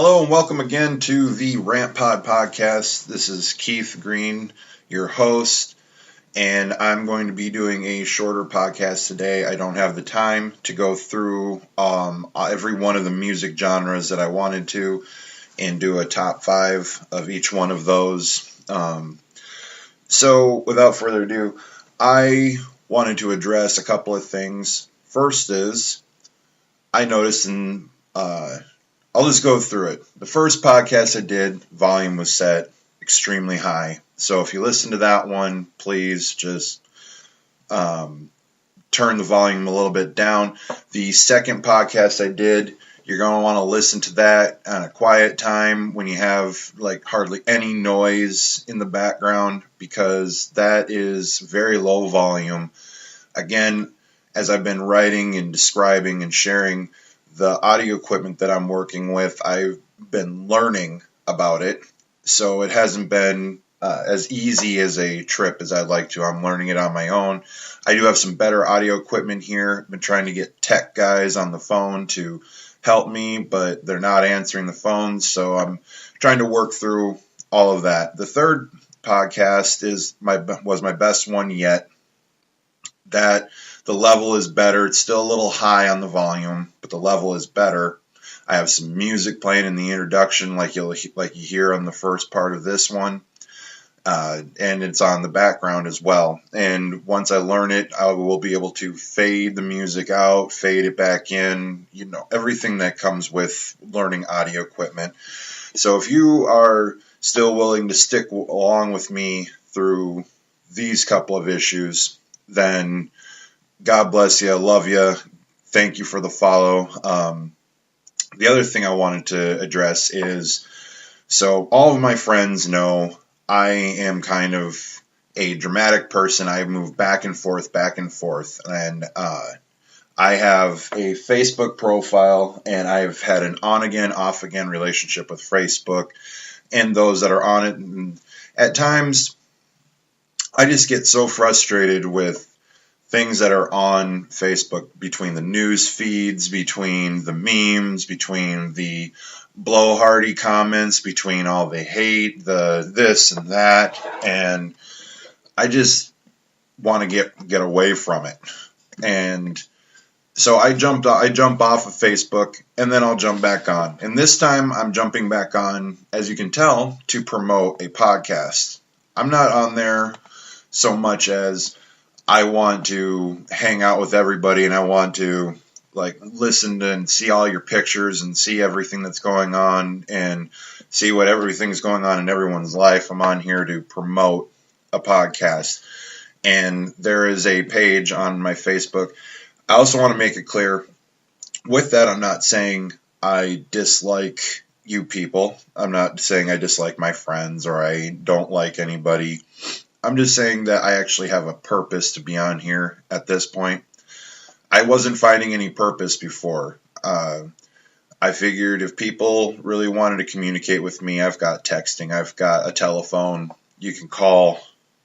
Hello and welcome again to the Rant podcast. This is Keith Green, your host, and I'm going to be doing a shorter podcast today. I don't have the time to go through every one of the music genres that I wanted to and do a top 5 of each one of those. So without further ado, I wanted to address a couple of things. First is, I noticed I'll just go through it. The first podcast I did, volume was set extremely high. So if you listen to that one, please just turn the volume a little bit down. The second podcast I did, you're going to want to listen to that at a quiet time when you have like hardly any noise in the background, because that is very low volume. Again, as I've been writing and describing and sharing the audio equipment that I'm working with, I've been learning about it, so it hasn't been as easy as a trip as I'd like to. I'm learning it on my own. I do have some better audio equipment here. I've been trying to get tech guys on the phone to help me, but they're not answering the phones, so I'm trying to work through all of that. The third podcast was my best one yet. That the level is better. It's still a little high on the volume, but the level is better. I have some music playing in the introduction, like you hear on the first part of this one, and it's on the background as well. And once I learn it, I will be able to fade the music out, fade it back in. Everything that comes with learning audio equipment. So if you are still willing to stick along with me through these couple of issues, then God bless you. I love you. Thank you for the follow. The other thing I wanted to address is, so all of my friends know I am kind of a dramatic person. I move back and forth, and I have a Facebook profile, and I've had an on-again, off-again relationship with Facebook and those that are on it. And at times, I just get so frustrated with things that are on Facebook, between the news feeds, between the memes, between the blowhardy comments, between all the hate, the this and that, and I just want to get away from it. And so I jump off of Facebook, and then I'll jump back on. And this time I'm jumping back on, as you can tell, to promote a podcast. I'm not on there so much as I want to hang out with everybody, and I want to listen to and see all your pictures and see everything that's going on and see what everything's going on in everyone's life. I'm on here to promote a podcast, and there is a page on my Facebook. I also want to make it clear, with that, I'm not saying I dislike you people. I'm not saying I dislike my friends or I don't like anybody. I'm just saying that I actually have a purpose to be on here at this point. I wasn't finding any purpose before. I figured if people really wanted to communicate with me, I've got texting, I've got a telephone. You can call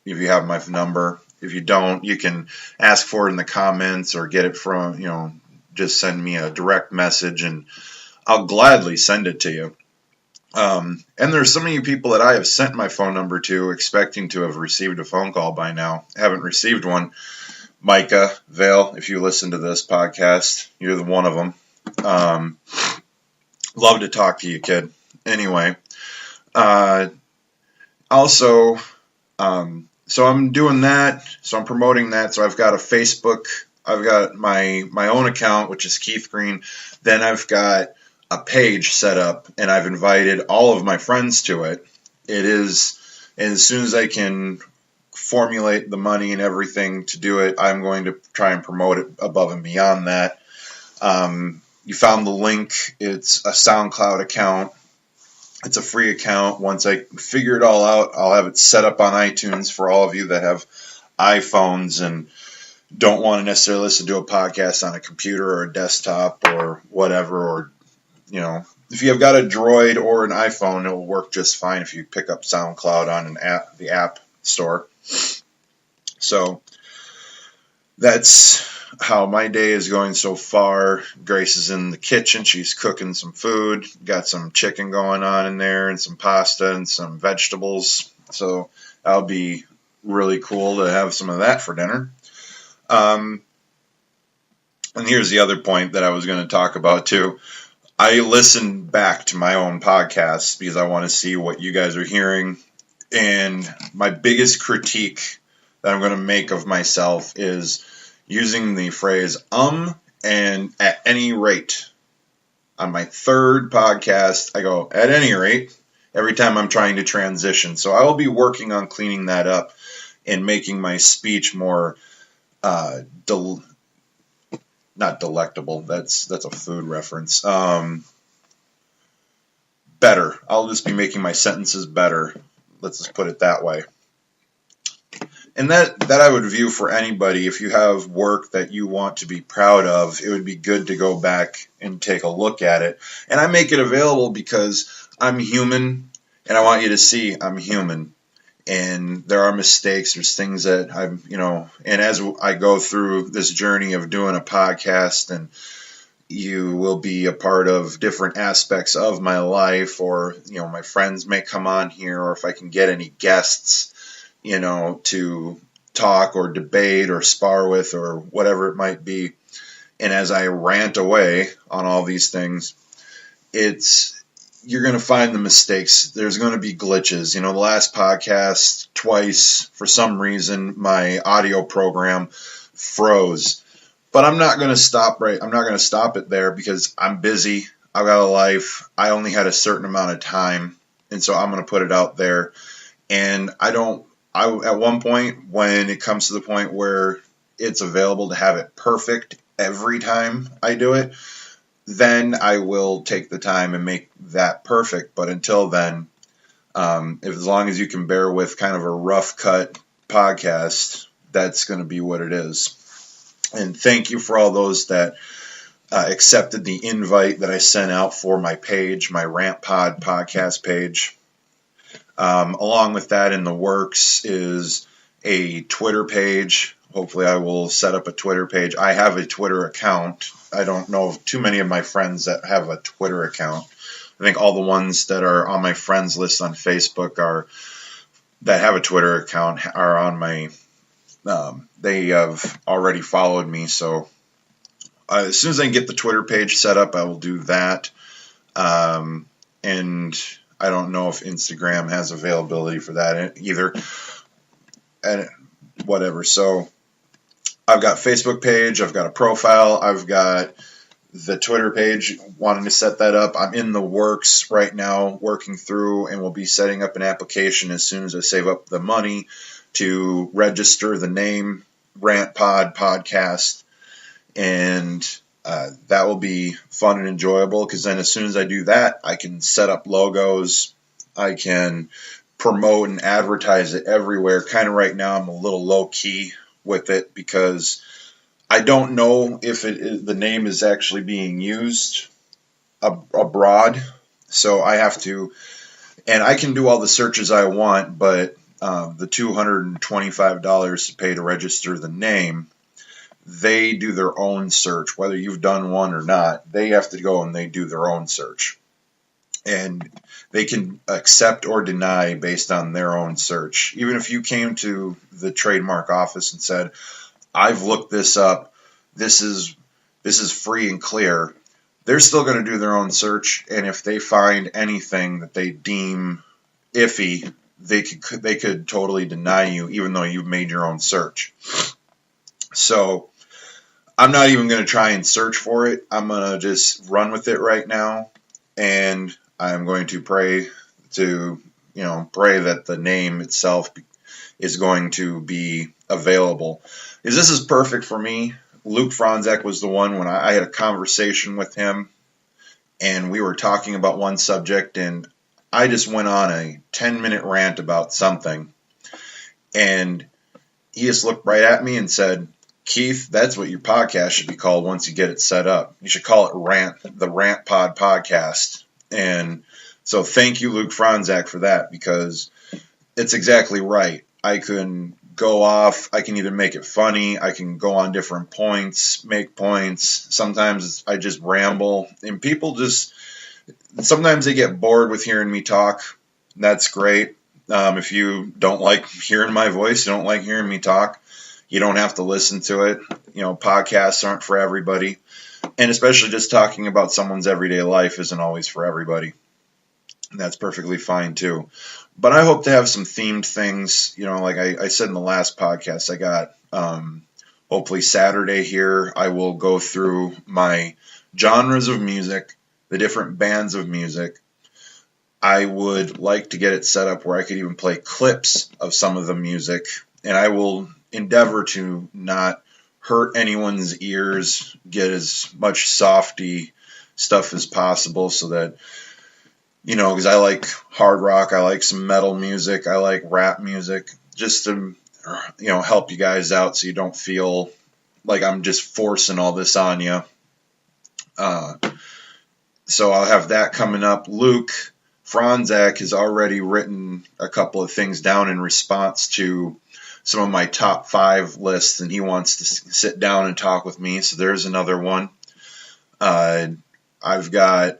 if you have my number. If you don't, you can ask for it in the comments or get it from, just send me a direct message and I'll gladly send it to you. And there's so many people that I have sent my phone number to expecting to have received a phone call by now. I haven't received one. Micah, Vale, if you listen to this podcast, you're the one of them. Love to talk to you, kid. Anyway, also, so I'm doing that. So I'm promoting that. So I've got a Facebook. I've got my own account, which is Keith Green. Then I've got a page set up, and I've invited all of my friends to it. It is, and as soon as I can formulate the money and everything to do it, I'm going to try and promote it above and beyond that. You found the link. It's a SoundCloud account. It's a free account. Once I figure it all out, I'll have it set up on iTunes for all of you that have iPhones and don't want to necessarily listen to a podcast on a computer or a desktop or whatever, or if you have got a Droid or an iPhone, it will work just fine if you pick up SoundCloud on the app store. So that's how my day is going so far. Grace is in the kitchen. She's cooking some food. Got some chicken going on in there and some pasta and some vegetables. So that'll be really cool to have some of that for dinner. And here's the other point that I was going to talk about too. I listen back to my own podcasts because I want to see what you guys are hearing. And my biggest critique that I'm going to make of myself is using the phrase and at any rate. On my third podcast, I go at any rate every time I'm trying to transition. So I will be working on cleaning that up and making my speech more not delectable. That's a food reference. Better. I'll just be making my sentences better. Let's just put it that way. And that I would view for anybody. If you have work that you want to be proud of, it would be good to go back and take a look at it. And I make it available because I'm human, and I want you to see I'm human. And there are mistakes. There's things that and as I go through this journey of doing a podcast, and you will be a part of different aspects of my life, or, my friends may come on here, or if I can get any guests, to talk or debate or spar with or whatever it might be. And as I rant away on all these things, you're going to find the mistakes. There's going to be glitches. The last podcast, twice, for some reason, my audio program froze. But I'm not going to stop it there because I'm busy. I've got a life. I only had a certain amount of time. And so I'm going to put it out there. And at one point, when it comes to the point where it's available to have it perfect every time I do it, then I will take the time and make that perfect. But until then, as long as you can bear with kind of a rough cut podcast, that's going to be what it is. And thank you for all those that accepted the invite that I sent out for my page, my Rant Pod podcast page. Along with that, in the works is a Twitter page. Hopefully I will set up a Twitter page. I have a Twitter account. I don't know of too many of my friends that have a Twitter account. I think all the ones that are on my friends list on Facebook that have a Twitter account are on my, they have already followed me. So as soon as I can get the Twitter page set up, I will do that. And I don't know if Instagram has availability for that either. And whatever. So I've got Facebook page. I've got a profile. I've got the Twitter page, wanting to set that up. I'm in the works right now, working through, and we'll be setting up an application as soon as I save up the money to register the name Rant Pod Podcast. And that will be fun and enjoyable, because then as soon as I do that, I can set up logos. I can promote and advertise it everywhere. Kind of right now, I'm a little low key with it because I don't know if the name is actually being used abroad. So I have to, and I can do all the searches I want, but the $225 to pay to register the name, they do their own search. Whether you've done one or not, they have to go and they do their own search. And they can accept or deny based on their own search. Even if you came to the trademark office and said, I've looked this up, this is free and clear, they're still going to do their own search. And if they find anything that they deem iffy, they could totally deny you, even though you've made your own search. So I'm not even going to try and search for it. I'm going to just run with it right now. And I'm going to pray that the name itself is going to be available. Because this is perfect for me. Luke Franzak was the one when I had a conversation with him, and we were talking about one subject, and I just went on a 10-minute rant about something. And he just looked right at me and said, Keith, that's what your podcast should be called once you get it set up. You should call it Rant, the Rant Pod Podcast. And so thank you, Luke Franzak, for that, because it's exactly right. I can go off. I can either make it funny. I can go on different points, make points. Sometimes I just ramble, and people just sometimes they get bored with hearing me talk. That's great. If you don't like hearing my voice, you don't like hearing me talk, you don't have to listen to it. Podcasts aren't for everybody. And especially just talking about someone's everyday life isn't always for everybody. And that's perfectly fine too. But I hope to have some themed things. Like I said in the last podcast, I got hopefully Saturday here. I will go through my genres of music, the different bands of music. I would like to get it set up where I could even play clips of some of the music, and I will endeavor to not hurt anyone's ears, get as much softy stuff as possible so that, because I like hard rock, I like some metal music, I like rap music, just to, help you guys out so you don't feel like I'm just forcing all this on you. So I'll have that coming up. Luke Franzak has already written a couple of things down in response to some of my top 5 lists, and he wants to sit down and talk with me. So there's another one. I've got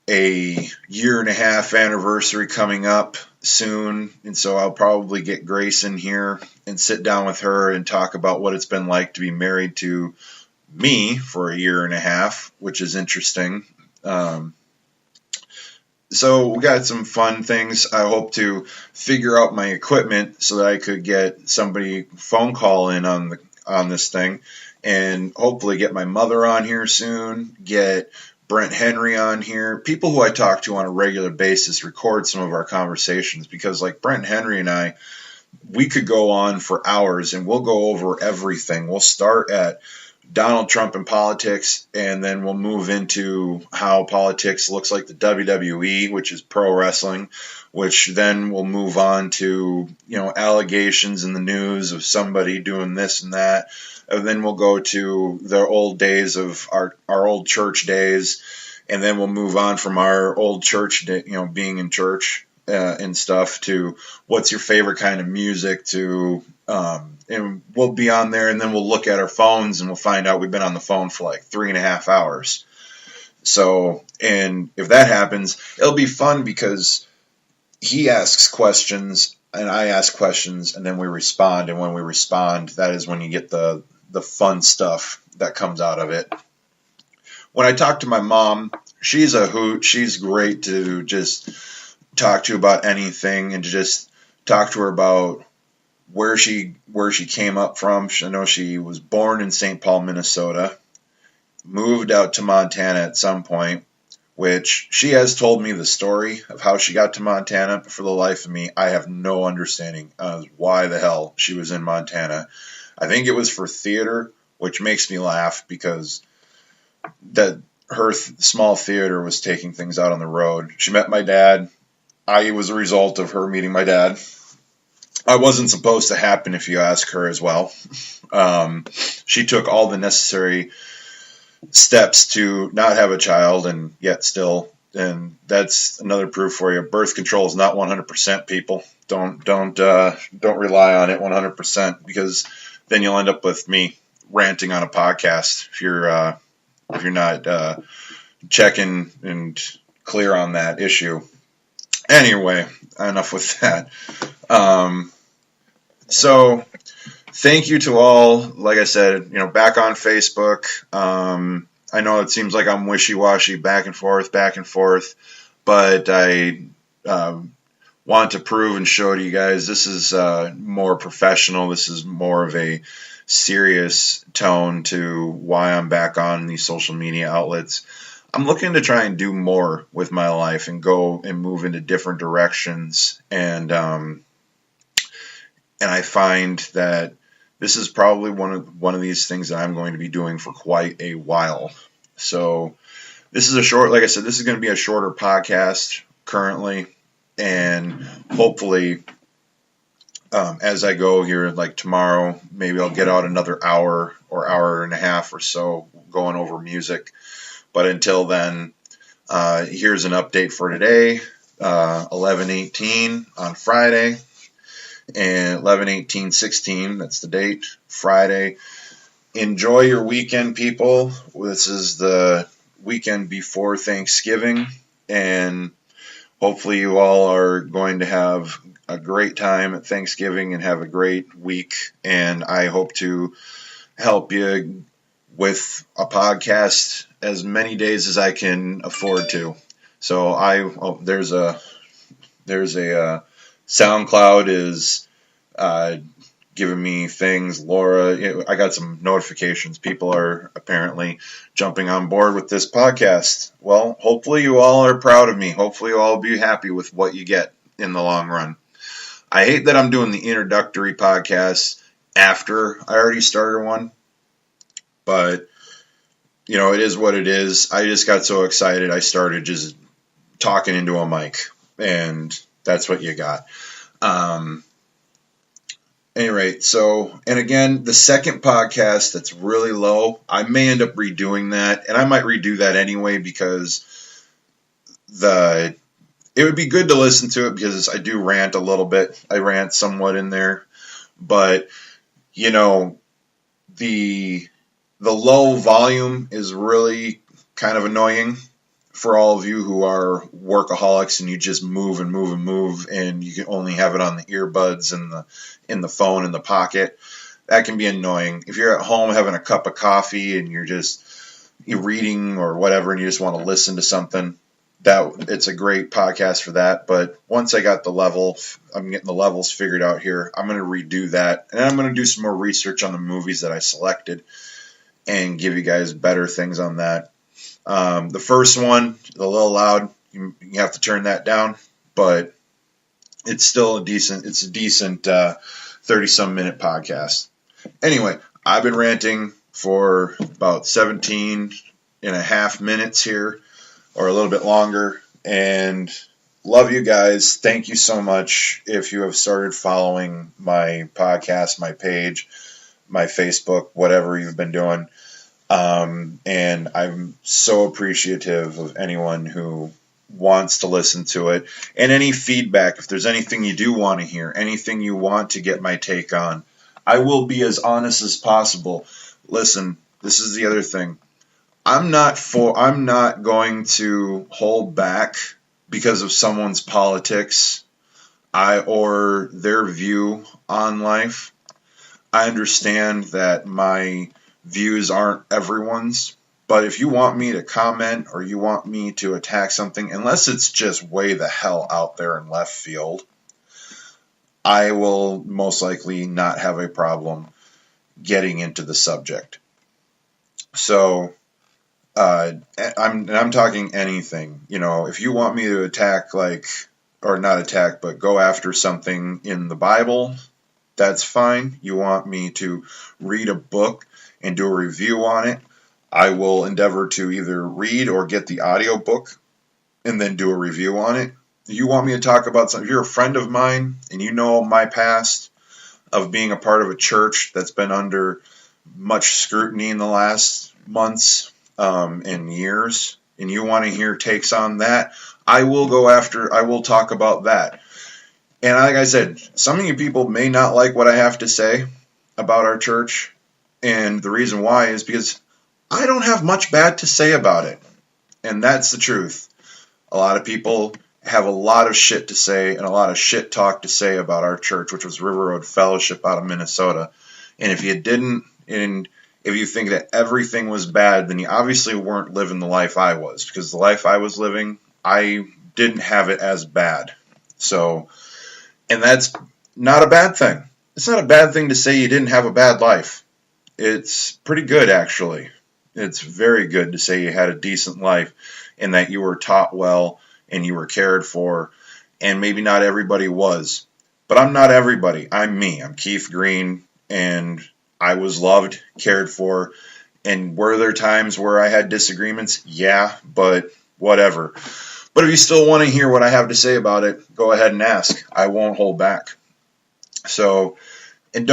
a 1.5-year anniversary coming up soon, and so I'll probably get Grace in here and sit down with her and talk about what it's been like to be married to me for 1.5 years, which is interesting. So we got some fun things. I hope to figure out my equipment so that I could get somebody phone call in on this thing, and hopefully get my mother on here soon, get Brent Henry on here, people who I talk to on a regular basis, record some of our conversations, because like Brent Henry and I, we could go on for hours and we'll go over everything. We'll start at Donald Trump and politics, and then we'll move into how politics looks like the WWE, which is pro wrestling, which then we'll move on to, allegations in the news of somebody doing this and that. And then we'll go to the old days of our old church days, and then we'll move on from our old church, being in church and stuff, to what's your favorite kind of music, to and we'll be on there, and then we'll look at our phones and we'll find out we've been on the phone for like 3.5 hours. So, and if that happens, it'll be fun because he asks questions and I ask questions, and then we respond. And when we respond, that is when you get the fun stuff that comes out of it. When I talk to my mom, she's a hoot. She's great to just talk to about anything, and to just talk to her about where she came up from. I know she was born in St. Paul, Minnesota, moved out to Montana at some point, which she has told me the story of how she got to Montana, but for the life of me, I have no understanding of why the hell she was in Montana. I think it was for theater, which makes me laugh because that her small theater was taking things out on the road. She met my dad. I was a result of her meeting my dad. I wasn't supposed to happen if you ask her as well. She took all the necessary steps to not have a child, and yet still, and that's another proof for you. Birth control is not 100%, people. Don't rely on it 100%, because then you'll end up with me ranting on a podcast if you're not checking and clear on that issue. Anyway, enough with that. So thank you to all. Like I said, back on Facebook. I know it seems like I'm wishy-washy, back and forth, but I want to prove and show to you guys this is more professional. This is more of a serious tone to why I'm back on these social media outlets. I'm looking to try and do more with my life and go and move into different directions, and I find that this is probably one of these things that I'm going to be doing for quite a while. So this is like I said, this is going to be a shorter podcast currently, and hopefully as I go here, like tomorrow, maybe I'll get out another hour or hour and a half or so going over music. But until then, here's an update for today, 11/18 on Friday. and 11/18/16. That's the date, Friday. Enjoy your weekend, people. This is the weekend before Thanksgiving, and hopefully you all are going to have a great time at Thanksgiving and have a great week. And I hope to help you with a podcast as many days as I can afford to. So there's a SoundCloud is giving me things. Laura, I got some notifications. People are apparently jumping on board with this podcast. Well, hopefully you all are proud of me. Hopefully you all will be happy with what you get in the long run. I hate that I'm doing the introductory podcast after I already started one, but it is what it is. I just got so excited I started just talking into a mic, and that's what you got. Anyway, and again, the second podcast that's really low, I may end up redoing that, and I might redo that anyway because it would be good to listen to it because I do rant a little bit. I rant somewhat in there, but the low volume is really kind of annoying for all of you who are workaholics and you just move and move and move, and you can only have it on the earbuds and in the phone in the pocket. That can be annoying. If you're at home having a cup of coffee and you're reading or whatever and you just want to listen to something, it's a great podcast for that. But once I'm getting the levels figured out here, I'm going to redo that, and I'm going to do some more research on the movies that I selected and give you guys better things on that. The first one, a little loud. You have to turn that down, but it's still a decent 30-some minute podcast. Anyway, I've been ranting for about 17 and a half minutes here, or a little bit longer, and love you guys. Thank you so much if you have started following my podcast, my page, my Facebook, whatever you've been doing. And I'm so appreciative of anyone who wants to listen to it, and any feedback. If there's anything you do want to hear, anything you want to get my take on, I will be as honest as possible. Listen, this is the other thing. I'm not going to hold back because of someone's politics or their view on life. I understand that my views aren't everyone's, but if you want me to comment or you want me to attack something, unless it's just way the hell out there in left field, I will most likely not have a problem getting into the subject. So I'm talking anything. If you want me to attack, or not attack, but go after something in the Bible, that's fine. You want me to read a book and do a review on it, I will endeavor to either read or get the audio book and then do a review on it. You want me to talk about something, if you're a friend of mine and you know my past of being a part of a church that's been under much scrutiny in the last months and years, and you want to hear takes on that, I will talk about that. And like I said, some of you people may not like what I have to say about our church, and the reason why is because I don't have much bad to say about it. And that's the truth. A lot of people have a lot of shit to say and a lot of shit talk to say about our church, which was River Road Fellowship out of Minnesota. And if you didn't, and if you think that everything was bad, then you obviously weren't living the life I was, because the life I was living, I didn't have it as bad. So, and that's not a bad thing. It's not a bad thing to say you didn't have a bad life. It's pretty good, actually. It's very good to say you had a decent life and that you were taught well and you were cared for, and maybe not everybody was. But I'm not everybody. I'm me. I'm Keith Green, and I was loved, cared for, and were there times where I had disagreements? Yeah, but whatever. But if you still want to hear what I have to say about it, go ahead and ask. I won't hold back. So, and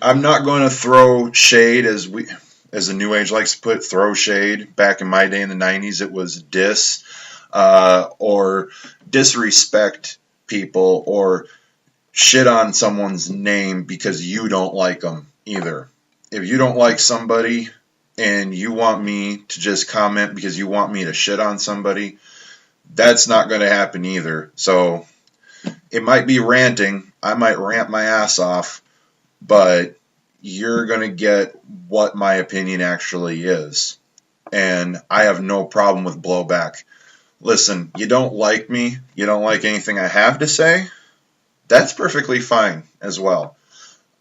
I'm not going to throw shade, as the New Age likes to put, throw shade. Back in my day in the 90s, it was or disrespect people or shit on someone's name because you don't like them either. If you don't like somebody and you want me to just comment because you want me to shit on somebody, that's not going to happen either. So it might be ranting. I might rant my ass off, but you're going to get what my opinion actually is. And I have no problem with blowback. Listen, you don't like me, you don't like anything I have to say, that's perfectly fine as well.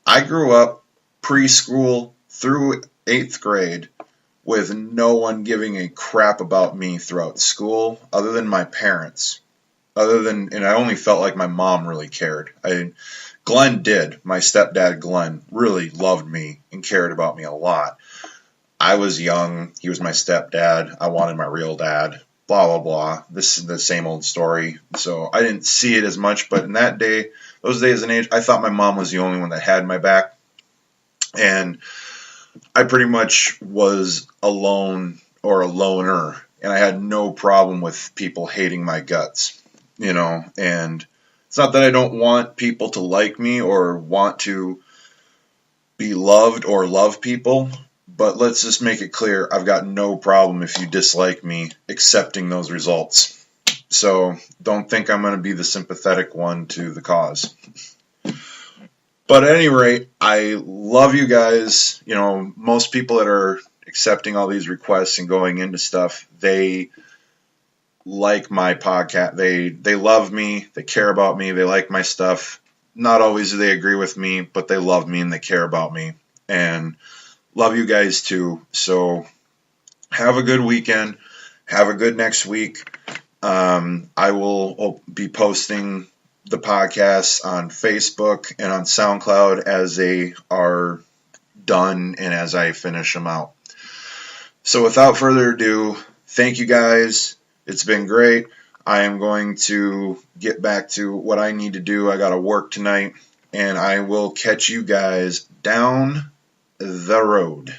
I grew up preschool through 8th grade with no one giving a crap about me throughout school other than my parents. And I only felt like my mom really cared. Glenn did. My stepdad, Glenn, really loved me and cared about me a lot. I was young. He was my stepdad. I wanted my real dad. Blah, blah, blah. This is the same old story. So I didn't see it as much. But in those days and age, I thought my mom was the only one that had my back. And I pretty much was alone or a loner. And I had no problem with people hating my guts. And it's not that I don't want people to like me or want to be loved or love people, but let's just make it clear, I've got no problem if you dislike me accepting those results. So don't think I'm going to be the sympathetic one to the cause. But at any rate, I love you guys. Most people that are accepting all these requests and going into stuff, they like my podcast. They love me, they care about me, they like my stuff. Not always do they agree with me, but they love me and they care about me. And love you guys too. So have a good weekend. Have a good next week. I will be posting the podcasts on Facebook and on SoundCloud as they are done and as I finish them out. So without further ado, thank you guys. It's been great. I am going to get back to what I need to do. I got to work tonight, and I will catch you guys down the road.